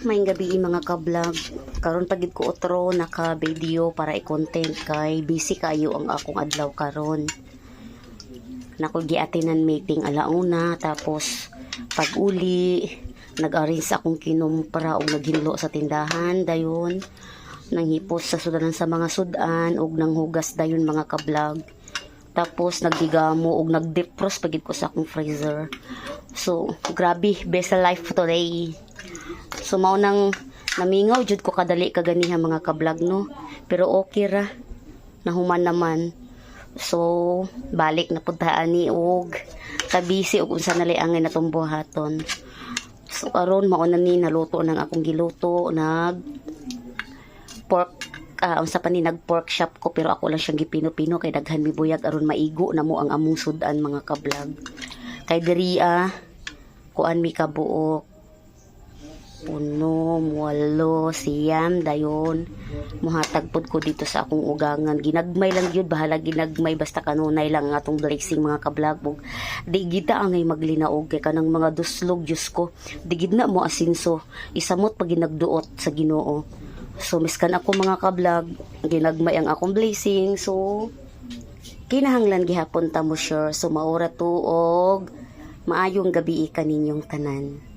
Maayong gabi mga ka-vlog. Karon pagid ko otro naka video para i-content kay busy kayo ang akong adlaw karon. Nako giatinan meeting alauna tapos pag uli nag-arrange akong kinumpra og naghinlo sa tindahan dayon nanghipos sa sudanan sa mga sudan og nanghugas dayon mga ka-vlog. Tapos nagdigamo og nag-defrost pagid ko sa akong freezer. So grabe best life today. So mao nang namingaw jud ko kadali kaganiha mga ka-vlog no. Pero okay ra. Nahuman naman. So balik na pud ta ani og kabisi og unsa na liangay natong buhaton. So aron mao na ni naluto nang akong giluto nag pork unsa pa ni nag pork shop ko pero ako lang siyang gipino-pino kay daghan mi buyag aron maigo na mo ang among sudan mga ka-vlog. Kay diri kuan mi kabuok puno, walo, siyam, dayon. Muhatag pod ko dito sa akong ugangan. Ginagmay lang yun, bahala ginagmay. Basta kanunay lang ang atong blessing mga ka-vlog. Di gita angay maglinaog kay kanang mga duslog, Diyos ko. Di gid na mo asinso. Isamot pag ginagduot sa Ginoo. So, miskan ako mga ka-vlog, ginagmay ang akong blessing. So, kinahanglan gihapon ta mo sure. So, maura tuog, maayong gabi kaninyong tanan.